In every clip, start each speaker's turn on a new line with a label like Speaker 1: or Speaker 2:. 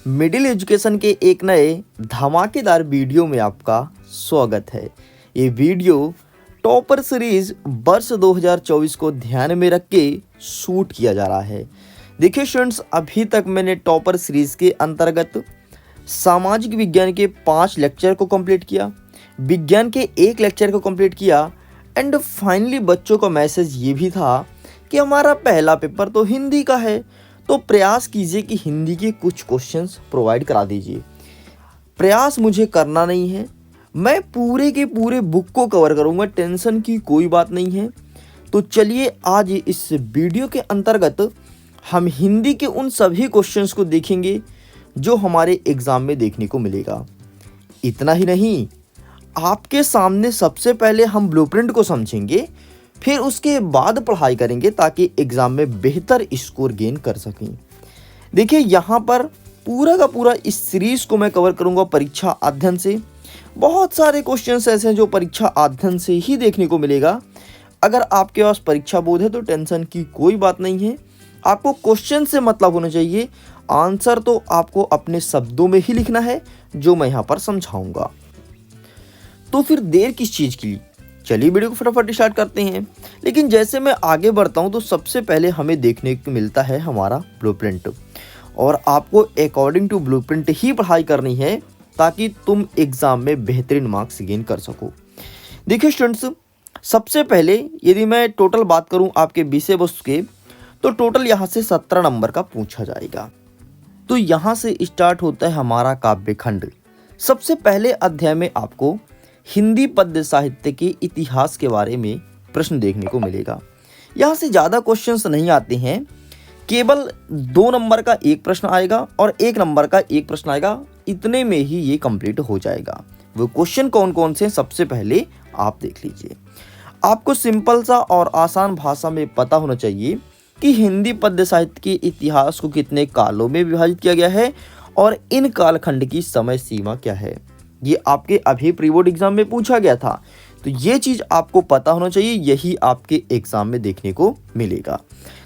Speaker 1: Middle education के एक नए धमाकेदार वीडियो में आपका स्वागत है। ये वीडियो टॉपर सीरीज वर्ष 2024 को ध्यान में रख के शूट किया जा रहा है। देखिए स्टूडेंट्स, अभी तक मैंने टॉपर सीरीज के अंतर्गत सामाजिक विज्ञान के 5 लेक्चर को कंप्लीट किया, विज्ञान के 1 लेक्चर को कंप्लीट किया एंड फाइनली बच्चों का मैसेज ये भी था कि हमारा पहला पेपर तो हिंदी का है, तो प्रयास कीजिए कि हिंदी के कुछ क्वेश्चंस प्रोवाइड करा दीजिए। प्रयास मुझे करना नहीं है, मैं पूरे के पूरे बुक को कवर करूंगा, टेंशन की कोई बात नहीं है। तो चलिए आज इस वीडियो के अंतर्गत हम हिंदी के उन सभी क्वेश्चंस को देखेंगे जो हमारे एग्जाम में देखने को मिलेगा। इतना ही नहीं, आपके सामने सबसे पहले हम ब्लूप्रिंट को समझेंगे, फिर उसके बाद पढ़ाई करेंगे ताकि एग्जाम में बेहतर स्कोर गेन कर सकें। देखिए यहाँ पर पूरा का पूरा इस सीरीज को मैं कवर करूँगा परीक्षा अध्ययन से। बहुत सारे क्वेश्चंस ऐसे हैं जो परीक्षा अध्ययन से ही देखने को मिलेगा। अगर आपके पास परीक्षा बोर्ड है तो टेंशन की कोई बात नहीं है, आपको क्वेश्चन से मतलब होना चाहिए, आंसर तो आपको अपने शब्दों में ही लिखना है जो मैं यहाँ पर समझाऊंगा। तो फिर देर किस चीज़ की, चलिए वीडियो को फटाफट स्टार्ट करते हैं। लेकिन जैसे मैं आगे बढ़ता हूं तो सबसे पहले हमें देखने को मिलता है हमारा ब्लूप्रिंट, और आपको अकॉर्डिंग टू ब्लूप्रिंट ही पढ़ाई करनी है ताकि तुम एग्जाम में बेहतरीन मार्क्स गेन कर सको। देखिए स्टूडेंट्स, सबसे पहले यदि मैं टोटल बात करूं आपके विषय वस्तु के, तो टोटल यहाँ से 17 नंबर का पूछा जाएगा। तो यहाँ से स्टार्ट होता है हमारा काव्यखंड। सबसे पहले अध्याय में आपको हिंदी पद्य साहित्य के इतिहास के बारे में प्रश्न देखने को मिलेगा। यहाँ से ज़्यादा क्वेश्चंस नहीं आते हैं, केवल 2 नंबर का एक प्रश्न आएगा और 1 नंबर का एक प्रश्न आएगा। इतने में ही ये कंप्लीट हो जाएगा। वो क्वेश्चन कौन कौन से सबसे पहले आप देख लीजिए। आपको सिंपल सा और आसान भाषा में पता होना चाहिए कि हिंदी पद्य साहित्य के इतिहास को कितने कालों में विभाजित किया गया है और इन कालखंड की समय सीमा क्या है। ये आपके अभी प्री बोर्ड एग्जाम में पूछा गया था, तो ये चीज़ आपको पता होना चाहिए, यही आपके एग्जाम में देखने को मिलेगा।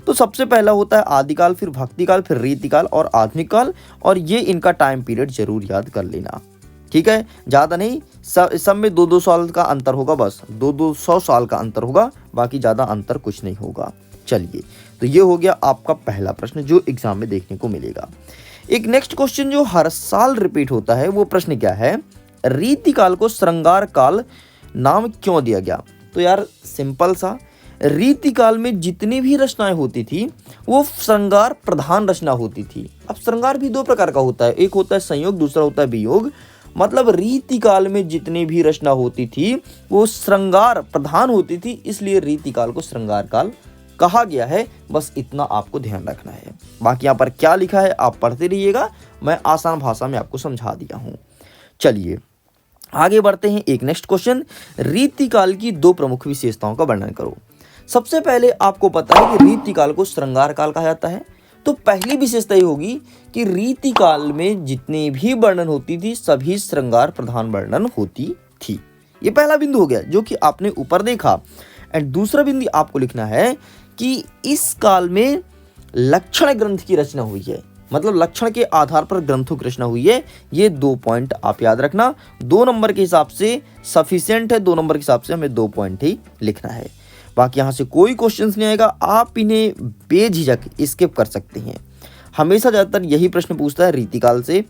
Speaker 1: तो सबसे पहला होता है आदिकाल, फिर भक्तिकाल, फिर रीतिकाल और आधुनिक काल, और ये इनका टाइम पीरियड जरूर याद कर लेना, ठीक है। ज़्यादा नहीं, सब में 2-2 साल का अंतर होगा, बस 200 साल का अंतर होगा, बाकी ज़्यादा अंतर कुछ नहीं होगा। चलिए, तो ये हो गया आपका पहला प्रश्न जो एग्जाम में देखने को मिलेगा। एक नेक्स्ट क्वेश्चन जो हर साल रिपीट होता है, वो प्रश्न क्या है, रीतिकाल को श्रृंगार काल नाम क्यों दिया गया। तो यार सिंपल सा, रीतिकाल में जितनी भी रचनाएं होती थी वो श्रृंगार प्रधान रचना होती थी। अब श्रृंगार भी 2 प्रकार का होता है, एक होता है संयोग, दूसरा होता है वियोग। मतलब रीतिकाल में जितनी भी रचना होती थी वो श्रृंगार प्रधान होती थी, इसलिए रीतिकाल को श्रृंगार काल कहा गया है। बस इतना आपको ध्यान रखना है। बाकी यहाँ पर क्या लिखा है आप पढ़ते रहिएगा, मैं आसान भाषा में आपको समझा दिया हूँ। चलिए आगे बढ़ते हैं। एक नेक्स्ट क्वेश्चन, रीतिकाल की 2 प्रमुख विशेषताओं का वर्णन करो। सबसे पहले आपको पता है कि रीतिकाल को श्रृंगार काल कहा जाता है, तो पहली विशेषता ये होगी कि रीतिकाल में जितनी भी वर्णन होती थी सभी श्रृंगार प्रधान वर्णन होती थी। ये पहला बिंदु हो गया जो कि आपने ऊपर देखा। एंड दूसरा बिंदु आपको लिखना है कि इस काल में लक्षण ग्रंथ की रचना हुई है, मतलब लक्षण के आधार पर ग्रंथों की रचना हुई है। ये 2 पॉइंट आप याद रखना। 2 नंबर के हिसाब से सफिशिएंट है, 2 नंबर के हिसाब से हमें 2 पॉइंट ही लिखना है। बाकी यहाँ से कोई क्वेश्चन नहीं आएगा, आप इन्हें बेझिझक स्किप कर सकते हैं। हमेशा ज़्यादातर यही प्रश्न पूछता है रीतिकाल से।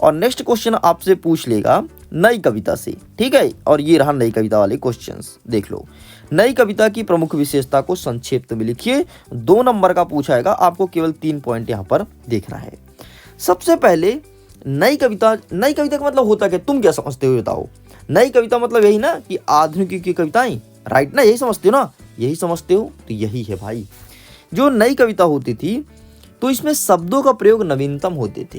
Speaker 1: और नेक्स्ट क्वेश्चन आपसे पूछ लेगा नई कविता से, ठीक है। और ये रहा नई कविता वाले क्वेश्चंस, देख लो। नई कविता की प्रमुख विशेषता को संक्षिप्त में लिखिए। 2 नंबर का पूछाएगा, आपको केवल 3 पॉइंट यहाँ पर देखना है। सबसे पहले नई कविता का मतलब होता क्या, तुम क्या समझते हो बताओ। नई कविता मतलब यही ना कि आधुनिक की कविताएं, राइट ना, यही समझते हो ना, यही समझते हो, तो यही है भाई। जो नई कविता होती थी तो इसमें शब्दों का प्रयोग नवीनतम होते थे,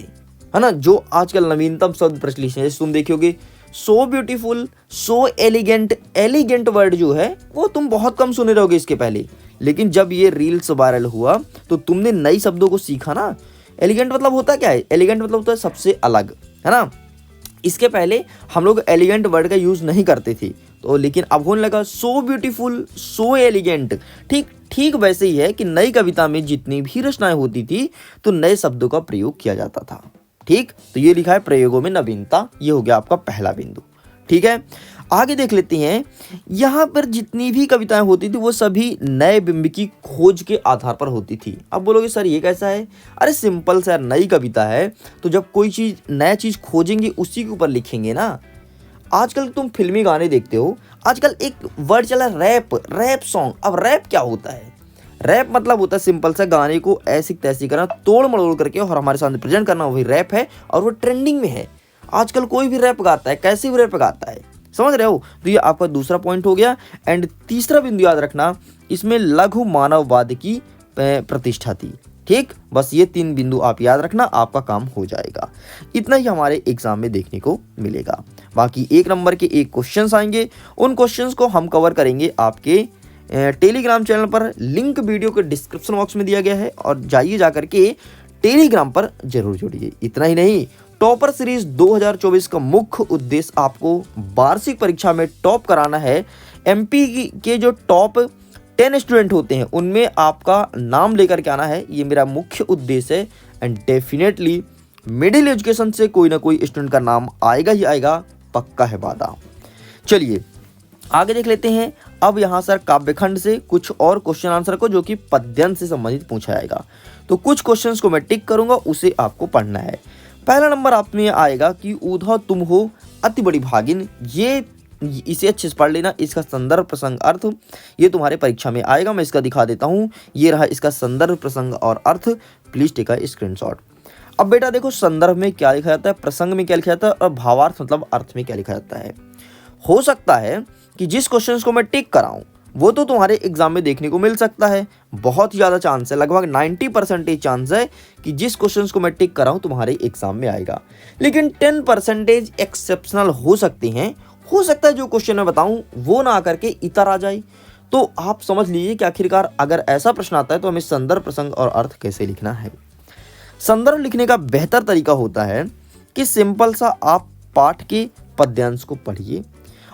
Speaker 1: है ना। जो आजकल नवीनतम शब्द प्रचलित है, जैसे तुम देखोगे so beautiful, so elegant. Elegant word जो है वो तुम बहुत कम सुने रहोगे इसके पहले, लेकिन जब ये रील्स वायरल हुआ तो तुमने नई शब्दों को सीखा ना। एलिगेंट मतलब होता क्या है, एलिगेंट मतलब होता है सबसे अलग, है ना। इसके पहले हम लोग एलिगेंट वर्ड का यूज नहीं करते थे, तो लेकिन अब होने लगा सो ब्यूटीफुल, सो एलिगेंट। ठीक वैसे ही है कि नई कविता में जितनी भी रचनाएं होती थी तो नए शब्दों का प्रयोग किया जाता था। ठीक, तो ये लिखा है प्रयोगों में नवीनता, ये हो गया आपका पहला बिंदु। ठीक है, आगे देख लेते हैं। यहाँ पर जितनी भी कविताएं होती थी वो सभी नए बिंब की खोज के आधार पर होती थी। अब बोलोगे सर ये कैसा है? अरे सिंपल सा, नई कविता है तो जब कोई चीज़ नया चीज़ खोजेंगे उसी के ऊपर लिखेंगे ना। आजकल तुम फिल्मी गाने देखते हो, आजकल एक वर्ड चला रैप सॉन्ग। अब रैप क्या होता है? रैप मतलब होता है सिंपल सा गाने को ऐसी तैसी करना, तोड़ मड़ोड़ करके और हमारे सामने प्रेजेंट करना, वही रैप है और वो ट्रेंडिंग में है। आजकल कोई भी रैप गाता है, कैसे भी रैप गाता है, समझ रहे हो? तो ये आपका दूसरा पॉइंट हो गया। एंड तीसरा बिंदु याद रखना, इसमें लघु मानववाद की प्रतिष्ठा थी। ठीक, बस ये 3 बिंदु आप याद रखना, आपका काम हो जाएगा। इतना ही हमारे एग्जाम में देखने को मिलेगा। बाकी 1 नंबर के 1 क्वेश्चंस आएंगे, उन क्वेश्चंस को हम कवर करेंगे आपके टेलीग्राम चैनल पर। लिंक वीडियो के डिस्क्रिप्शन बॉक्स में दिया गया है और जाइए जाकर के टेलीग्राम पर जरूर जुड़िए। इतना ही नहीं, टॉपर सीरीज 2024 का मुख्य उद्देश्य आपको वार्षिक परीक्षा में टॉप कराना है। एमपी के जो टॉप 10 स्टूडेंट होते हैं उनमें आपका नाम लेकर के आना है, ये मेरा मुख्य उद्देश्य है। एंड डेफिनेटली मिडिल एजुकेशन से कोई ना कोई स्टूडेंट का नाम आएगा ही आएगा, पक्का है वादा। चलिए आगे देख लेते हैं। अब यहाँ सर काव्यखंड से कुछ और क्वेश्चन आंसर को जो कि पद्यांश से संबंधित पूछा जाएगा, तो कुछ क्वेश्चंस को मैं टिक करूंगा, उसे आपको पढ़ना है। पहला नंबर आप में आएगा कि ऊधा तुम हो अति बड़ी भागिन, ये इसे अच्छे से पढ़ लेना। इसका संदर्भ प्रसंग अर्थ ये तुम्हारे परीक्षा में आएगा, मैं इसका दिखा देता हूँ। ये रहा इसका संदर्भ प्रसंग और अर्थ, प्लीज टेक अ स्क्रीनशॉट। अब बेटा देखो, संदर्भ में क्या लिखा जाता है, प्रसंग में क्या लिखा जाता है और भावार्थ मतलब अर्थ में क्या लिखा जाता है। हो सकता है कि जिस क्वेश्चन को मैं टिक कराऊं वो तो तुम्हारे एग्जाम में देखने को मिल सकता है, बहुत ज़्यादा चांस है, लगभग 90% चांस है कि जिस क्वेश्चन को मैं टिक कराऊं तुम्हारे एग्जाम में आएगा। लेकिन 10% एक्सेप्शनल हो सकते हैं, हो सकता है जो क्वेश्चन मैं बताऊं वो ना आकर के इतर आ जाए। तो आप समझ लीजिए कि आखिरकार अगर ऐसा प्रश्न आता है तो हमें संदर्भ प्रसंग और अर्थ कैसे लिखना है। संदर्भ लिखने का बेहतर तरीका होता है कि सिंपल सा आप पाठ के पद्यांश को पढ़िए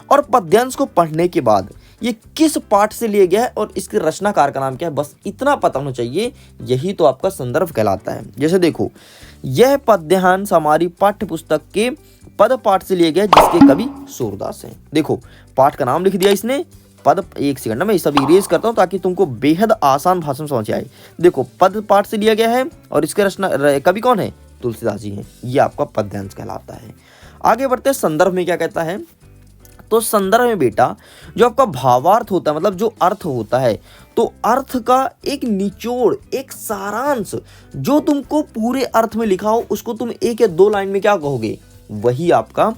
Speaker 1: और पद्यांश को पढ़ने के बाद ये किस पाठ से लिया गया है और इसके रचनाकार का नाम क्या है, बस इतना पता होना चाहिए। यही तो आपका संदर्भ कहलाता है। जैसे देखो, यह पद्यांश हमारी पाठ्य पुस्तक के पद पाठ से लिया गया है जिसके कवि सूरदास हैं। देखो पाठ का नाम लिख दिया इसने, पद, एक सेकंड में सब इरेज करता हूं ताकि तुमको बेहद आसान भाषा में समझ आए। देखो पद पाठ से लिया गया है और इसके रचना कवि कौन है, तुलसीदास जी हैं। ये आपका पद्यांश कहलाता है। आगे बढ़ते हैं, संदर्भ में क्या कहता है। तो संदर्भ में बेटा जो आपका भावार्थ होता है, मतलब जो अर्थ होता है, तो अर्थ का एक निचोड़, एक सारांश जो तुमको पूरे अर्थ में लिखा हो उसको तुम 1 या 2 लाइन में क्या कहोगे, वही आपका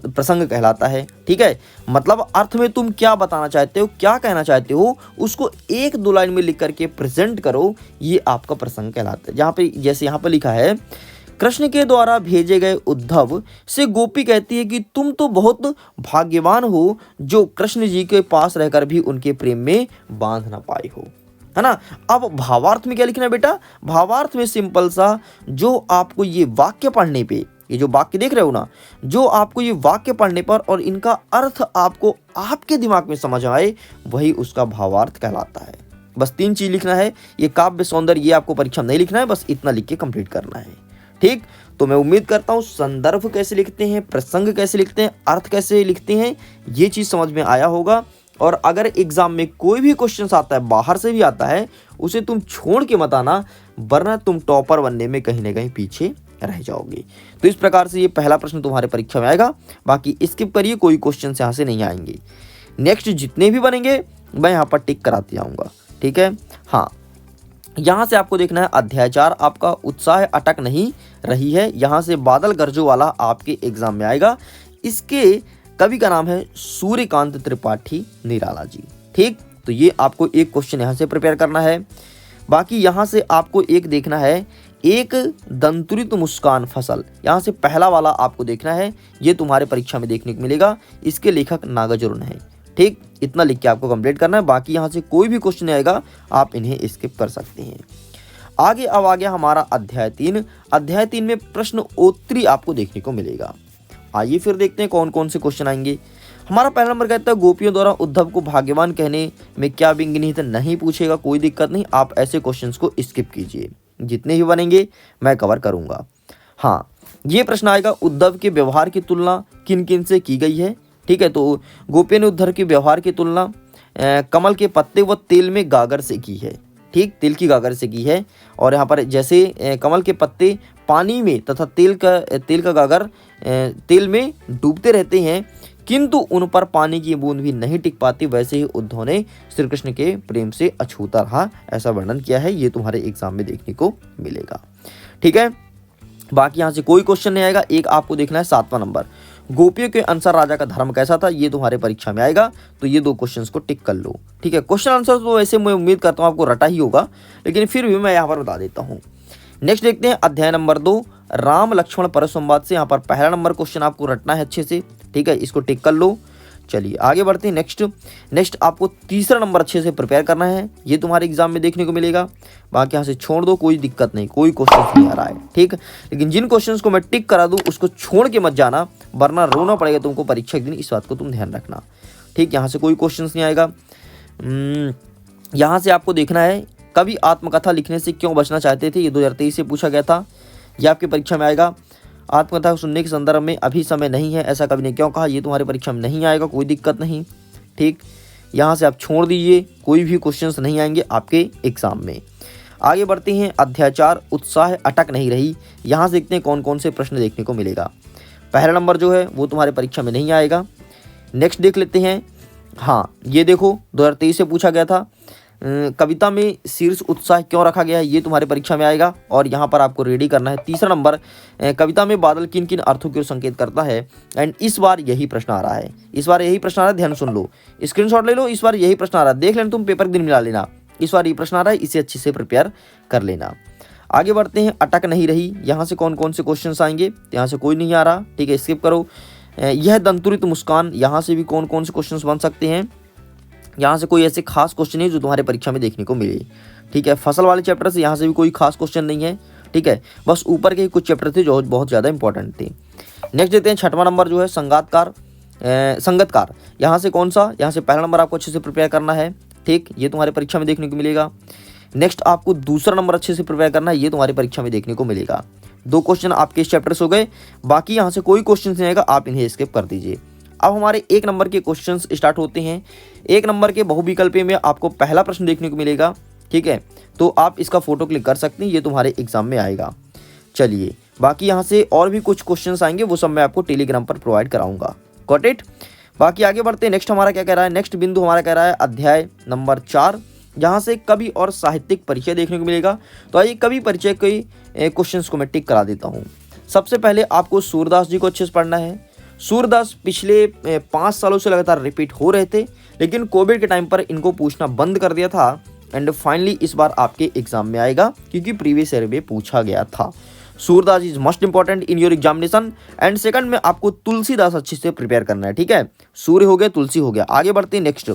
Speaker 1: प्रसंग कहलाता है। ठीक है, मतलब अर्थ में तुम क्या बताना चाहते हो, क्या कहना चाहते हो, उसको 1-2 लाइन में लिख करके प्रेजेंट करो, ये आपका प्रसंग कहलाता है। जहाँ पे जैसे यहाँ पे लिखा है, कृष्ण के द्वारा भेजे गए उद्धव से गोपी कहती है कि तुम तो बहुत भाग्यवान हो जो कृष्ण जी के पास रहकर भी उनके प्रेम में बांध ना पाए हो, है ना। अब भावार्थ में क्या लिखना है बेटा, भावार्थ में सिंपल सा जो आपको ये वाक्य पढ़ने पे, ये जो वाक्य देख रहे हो ना, जो आपको ये वाक्य पढ़ने पर और इनका अर्थ आपको आपके दिमाग में समझ आए, वही उसका भावार्थ कहलाता है। बस 3 चीज लिखना है। ये काव्य सौंदर्य ये आपको परीक्षा में नहीं लिखना है, बस इतना लिख के कंप्लीट करना है। ठीक, तो मैं उम्मीद करता हूँ संदर्भ कैसे लिखते हैं, प्रसंग कैसे लिखते हैं, अर्थ कैसे लिखते हैं, ये चीज़ समझ में आया होगा। और अगर एग्जाम में कोई भी क्वेश्चन आता है, बाहर से भी आता है, उसे तुम छोड़ के मत आना, वरना तुम टॉपर बनने में कहीं ना कहीं पीछे रह जाओगे। तो इस प्रकार से ये पहला प्रश्न तुम्हारे परीक्षा में आएगा। बाकी स्किप करिए, कोई क्वेश्चन यहाँ से नहीं आएंगे। नेक्स्ट जितने भी बनेंगे मैं यहाँ पर टिक कराते जाऊँगा। ठीक है, हाँ, यहाँ से आपको देखना है अध्याय 4 आपका उत्साह अटक नहीं रही है। यहाँ से बादल गरजो वाला आपके एग्जाम में आएगा। इसके कवि का नाम है सूर्यकांत त्रिपाठी निराला जी। ठीक, तो ये आपको एक क्वेश्चन यहाँ से प्रिपेयर करना है। बाकी यहाँ से आपको एक देखना है, एक दंतुरित मुस्कान फसल, यहाँ से पहला वाला आपको देखना है, ये तुम्हारे परीक्षा में देखने को मिलेगा। इसके लेखक नागार्जुन है। ठीक, इतना लिख के आपको कंप्लीट करना है। बाकी यहाँ से कोई भी क्वेश्चन आएगा आप इन्हें स्किप कर सकते हैं। आगे अब आ गया हमारा अध्याय 3। अध्याय 3 में प्रश्न उत्तरी आपको देखने को मिलेगा। आइए फिर देखते हैं कौन कौन से क्वेश्चन आएंगे। हमारा पहला नंबर कहता है, गोपियों द्वारा उद्धव को भाग्यवान कहने में क्या विघ्न निहित है। नहीं पूछेगा, कोई दिक्कत नहीं, आप ऐसे क्वेश्चंस को स्किप कीजिए, जितने ही बनेंगे मैं कवर करूंगा। हाँ, ये प्रश्न आएगा, उद्धव के व्यवहार की तुलना किन किन से की गई है। ठीक है, तो गोपी ने उद्धव के व्यवहार की तुलना कमल के पत्ते व तेल में गागर से की है। ठीक, तेल की गागर से की है। और यहाँ पर जैसे कमल के पत्ते पानी में तथा तेल का गागर तेल में डूबते रहते हैं किंतु उन पर पानी की बूंद भी नहीं टिक पाती, वैसे ही उद्धव ने श्री कृष्ण के प्रेम से अछूता रहा, ऐसा वर्णन किया है। ये तुम्हारे एग्जाम में देखने को मिलेगा। ठीक है, बाकी यहाँ से कोई क्वेश्चन नहीं आएगा। एक आपको देखना है 7वां नंबर, गोपियों के अनुसार राजा का धर्म कैसा था, ये तुम्हारे परीक्षा में आएगा, तो ये 2 क्वेश्चंस को टिक कर लो। ठीक है, क्वेश्चन आंसर तो वैसे मैं उम्मीद करता हूँ आपको रटा ही होगा, लेकिन फिर भी मैं यहाँ पर बता देता हूँ। नेक्स्ट देखते हैं अध्याय नंबर 2, राम लक्ष्मण परस्पर संवाद से। यहाँ पर पहला नंबर क्वेश्चन आपको रटना है अच्छे से। ठीक है, इसको टिक कर लो। चलिए आगे बढ़ते हैं। नेक्स्ट आपको तीसरा नंबर अच्छे से प्रिपेयर करना है, ये तुम्हारे एग्जाम में देखने को मिलेगा। बाकी यहाँ से छोड़ दो, कोई दिक्कत नहीं, कोई क्वेश्चन नहीं आ रहा है। ठीक, लेकिन जिन क्वेश्चंस को मैं टिक करा दूं उसको छोड़ के मत जाना, वरना रोना पड़ेगा तुमको परीक्षा के दिन, इस बात को तुम ध्यान रखना। ठीक, यहाँ से कोई क्वेश्चन नहीं आएगा। यहाँ से आपको देखना है, कवि आत्मकथा लिखने से क्यों बचना चाहते थे, ये 2023 से पूछा गया था, ये आपकी परीक्षा में आएगा। आत्मकथा सुनने के संदर्भ में अभी समय नहीं है, ऐसा कवि ने क्यों कहा, ये तुम्हारी परीक्षा में नहीं आएगा, कोई दिक्कत नहीं। ठीक, यहाँ से आप छोड़ दीजिए, कोई भी क्वेश्चंस नहीं आएंगे आपके एग्जाम में। आगे बढ़ते हैं अध्याय 4, उत्साह अटक नहीं रही। यहाँ से देखते हैं कौन कौन से प्रश्न देखने को मिलेगा। पहला नंबर जो है वो तुम्हारे परीक्षा में नहीं आएगा। नेक्स्ट देख लेते हैं। हाँ, ये देखो 2023 से पूछा गया था, कविता में शीर्ष उत्साह क्यों रखा गया है, ये तुम्हारे परीक्षा में आएगा और यहाँ पर आपको रेडी करना है। तीसरा नंबर, कविता में बादल किन किन अर्थों की ओर संकेत करता है, एंड इस बार यही प्रश्न आ रहा है, इस बार यही प्रश्न आ रहा है, ध्यान सुन लो, स्क्रीनशॉट ले लो, इस बार यही प्रश्न आ रहा है, देख लेना तुम पेपर के दिन मिला लेना, इस बार ये प्रश्न आ रहा है, इसे अच्छे से प्रिपेयर कर लेना। आगे बढ़ते हैं, अटक नहीं रही, यहाँ से कौन कौन से क्वेश्चन आएंगे, यहाँ से कोई नहीं आ रहा। ठीक है, स्किप करो। यह दंतुरित मुस्कान, यहाँ से भी कौन कौन से क्वेश्चन बन सकते हैं, यहाँ से कोई ऐसे खास क्वेश्चन नहीं जो तुम्हारे परीक्षा में देखने को मिले। ठीक है, फसल वाले चैप्टर से यहाँ से भी कोई खास क्वेश्चन नहीं है। ठीक है, बस ऊपर के कुछ चैप्टर थे जो बहुत ज़्यादा इंपॉर्टेंट थे। नेक्स्ट देते हैं 6वां नंबर जो है संगतकार, यहाँ से कौन सा, यहाँ से पहला नंबर आपको अच्छे से प्रिपेयर करना है। ठीक, ये तुम्हारे परीक्षा में देखने को मिलेगा। नेक्स्ट आपको दूसरा नंबर अच्छे से प्रिपेयर करना है, ये तुम्हारी परीक्षा में देखने को मिलेगा। 2 क्वेश्चन आपके इस चैप्टर से हो गए, बाकी यहाँ से कोई क्वेश्चन नहीं आएगा, आप इन्हें स्किप कर दीजिए। अब हमारे 1 नंबर के क्वेश्चंस स्टार्ट होते हैं। 1 नंबर के बहुविकल्पी में आपको पहला प्रश्न देखने को मिलेगा। ठीक है, तो आप इसका फोटो क्लिक कर सकते हैं, ये तुम्हारे एग्जाम में आएगा। चलिए, बाकी यहाँ से और भी कुछ क्वेश्चंस आएंगे, वो सब मैं आपको टेलीग्राम पर प्रोवाइड कराऊंगा। Got it. बाकी आगे बढ़ते हैं। नेक्स्ट हमारा क्या कह रहा है, नेक्स्ट बिंदु हमारा कह रहा है अध्याय नंबर 4, जहाँ से कवि और साहित्यिक परिचय देखने को मिलेगा। तो आइए कवि परिचय के क्वेश्चंस को मैं टिक करा देता हूँ। सबसे पहले आपको सूरदास जी को अच्छे से पढ़ना है। सूरदास पिछले 5 सालों से लगातार रिपीट हो रहे थे, लेकिन कोविड के टाइम पर इनको पूछना बंद कर दिया था, एंड फाइनली इस बार आपके एग्जाम में आएगा क्योंकि प्रीवियस ईयर में पूछा गया था। Surdas is most important in your examination. And second में आपको तुलसीदास अच्छे से प्रिपेयर करना है। ठीक है, सूर्य हो गया, तुलसी हो गया। आगे बढ़ते हैं। नेक्स्ट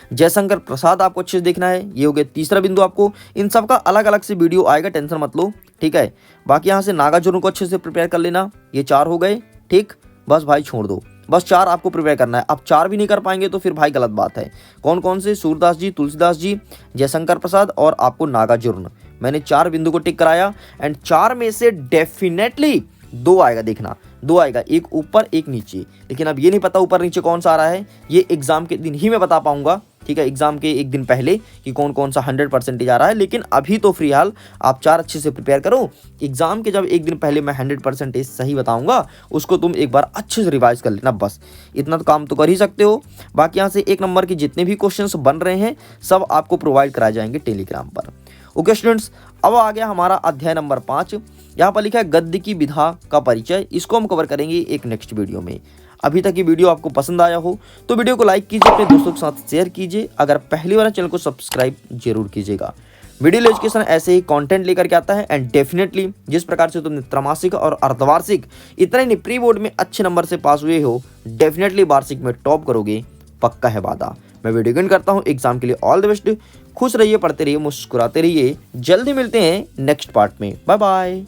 Speaker 1: जयशंकर प्रसाद आपको अच्छे से देखना है, ये हो गया तीसरा बिंदु। आपको इन सब का अलग अलग से वीडियो आएगा, टेंशन मत लो। ठीक है, बाकी यहाँ से नागार्जुन को अच्छे से प्रिपेयर कर लेना। ये 4 हो गए। ठीक, बस भाई छोड़ दो, बस 4 आपको प्रिपेयर करना है। अब 4 भी नहीं कर पाएंगे तो फिर भाई गलत बात है। कौन कौन से, सूरदास जी, तुलसीदास जी, जयशंकर प्रसाद और आपको नागार्जुन। मैंने 4 बिंदु को टिक कराया, एंड 4 में से डेफिनेटली 2 आएगा, देखना 2 आएगा, एक ऊपर एक नीचे। लेकिन अब ये नहीं पता ऊपर नीचे कौन सा आ रहा है, ये एग्जाम के दिन ही मैं बता पाऊंगा। ठीक है, एग्जाम के एक दिन पहले कि कौन कौन सा 100% आ रहा है। लेकिन अभी तो फिलहाल आप 4 अच्छे से प्रिपेयर करो। एग्जाम के जब एक दिन पहले मैं 100% सही बताऊंगा, उसको तुम एक बार अच्छे से रिवाइज कर लेना। बस इतना तो काम तो कर ही सकते हो। बाकी यहाँ से 1 नंबर के जितने भी क्वेश्चंस बन रहे हैं सब आपको प्रोवाइड कराए जाएंगे टेलीग्राम पर। ओके स्टूडेंट्स, अब आ गया हमारा अध्याय नंबर 5। यहाँ पर लिखा है गद्य की विधा का परिचय। इसको हम कवर करेंगे एक नेक्स्ट वीडियो में। अभी तक ये वीडियो आपको पसंद आया हो तो वीडियो को लाइक कीजिए, अपने दोस्तों के साथ शेयर कीजिए। अगर पहली बार चैनल को सब्सक्राइब जरूर कीजिएगा। मिडिल एजुकेशन ऐसे ही कंटेंट लेकर के आता है, एंड डेफिनेटली जिस प्रकार से तुमने त्रैमासिक और अर्धवार्षिक इतने नहीं प्री बोर्ड में अच्छे नंबर से पास हुए हो, डेफिनेटली वार्षिक में टॉप करोगे, पक्का है वादा। मैं वीडियो एंड करता हूँ। एग्जाम के लिए ऑल द बेस्ट। खुश रहिए, पढ़ते रहिए, मुस्कुराते रहिए। जल्दी मिलते हैं नेक्स्ट पार्ट में। Bye bye.